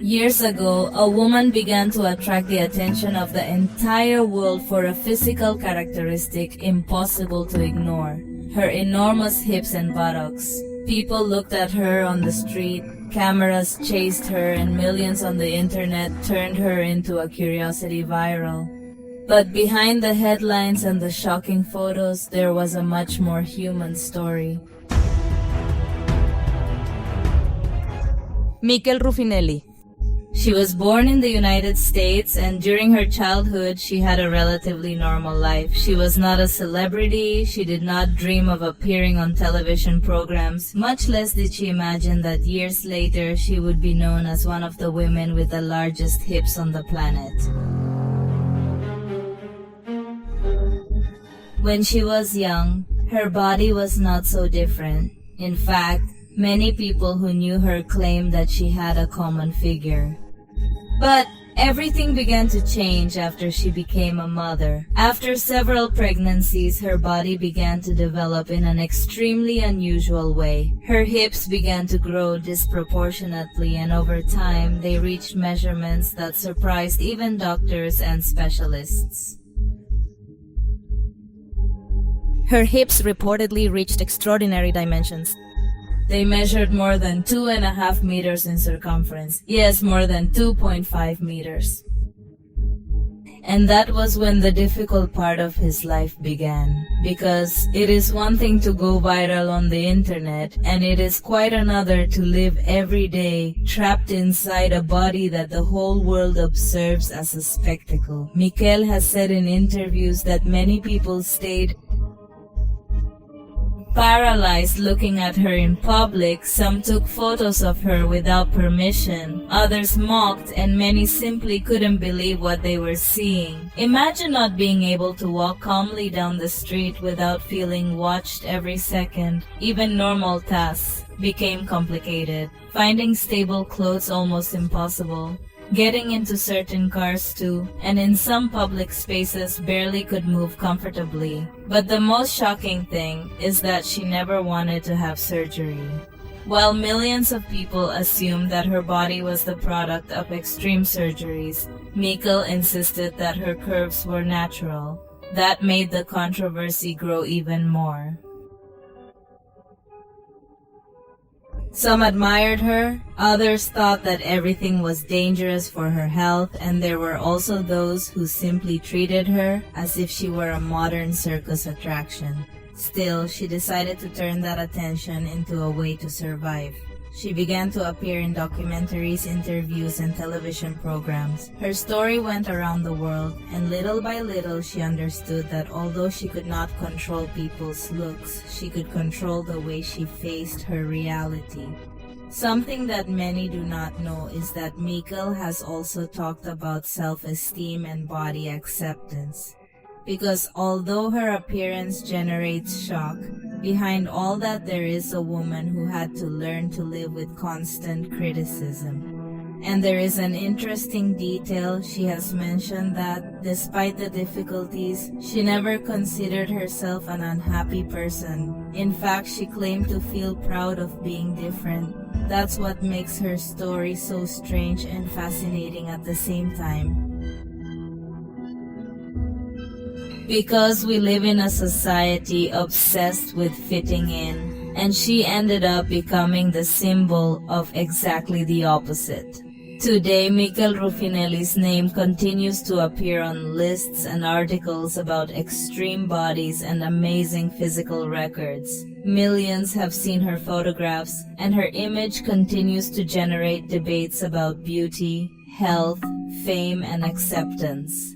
Years ago, a woman began to attract the attention of the entire world for a physical characteristic impossible to ignore: her enormous hips and buttocks. People looked at her on the street, cameras chased her, and millions on the internet turned her into a curiosity viral. But behind the headlines and the shocking photos, there was a much more human story. Mikel Ruffinelli. She was born in the United States, and during her childhood she had a relatively normal life. She was not a celebrity, she did not dream of appearing on television programs, much less did she imagine that years later she would be known as one of the women with the largest hips on the planet. When she was young, her body was not so different. In fact, many people who knew her claimed that she had a common figure. But everything began to change after she became a mother. After several pregnancies, her body began to develop in an extremely unusual way. Her hips began to grow disproportionately, and over time, they reached measurements that surprised even doctors and specialists. Her hips reportedly reached extraordinary dimensions. They measured more than 2.5 meters in circumference. Yes, more than 2.5 meters. And that was when the difficult part of his life began. Because it is one thing to go viral on the internet, and it is quite another to live every day trapped inside a body that the whole world observes as a spectacle. Mikel has said in interviews that many people stayed paralyzed looking at her in public. Some took photos of her without permission, others mocked, and many simply couldn't believe what they were seeing. Imagine not being able to walk calmly down the street without feeling watched every second. Even normal tasks became complicated. Finding stable clothes almost impossible. Getting into certain cars too, and in some public spaces barely could move comfortably. But the most shocking thing is that she never wanted to have surgery. While millions of people assumed that her body was the product of extreme surgeries, Mikel insisted that her curves were natural. That made the controversy grow even more. Some admired her, others thought that everything was dangerous for her health, and there were also those who simply treated her as if she were a modern circus attraction. Still, she decided to turn that attention into a way to survive. She began to appear in documentaries, interviews, and television programs. Her story went around the world, and little by little she understood that although she could not control people's looks, she could control the way she faced her reality. Something that many do not know is that Mikel has also talked about self-esteem and body acceptance. Because although her appearance generates shock, behind all that there is a woman who had to learn to live with constant criticism. And there is an interesting detail. She has mentioned that, despite the difficulties, she never considered herself an unhappy person. In fact, she claimed to feel proud of being different. That's what makes her story so strange and fascinating at the same time. Because we live in a society obsessed with fitting in, and she ended up becoming the symbol of exactly the opposite. Today, Mikel Ruffinelli's name continues to appear on lists and articles about extreme bodies and amazing physical records. Millions have seen her photographs, and her image continues to generate debates about beauty, health, fame, and acceptance.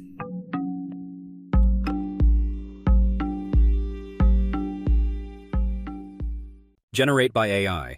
Generate by AI.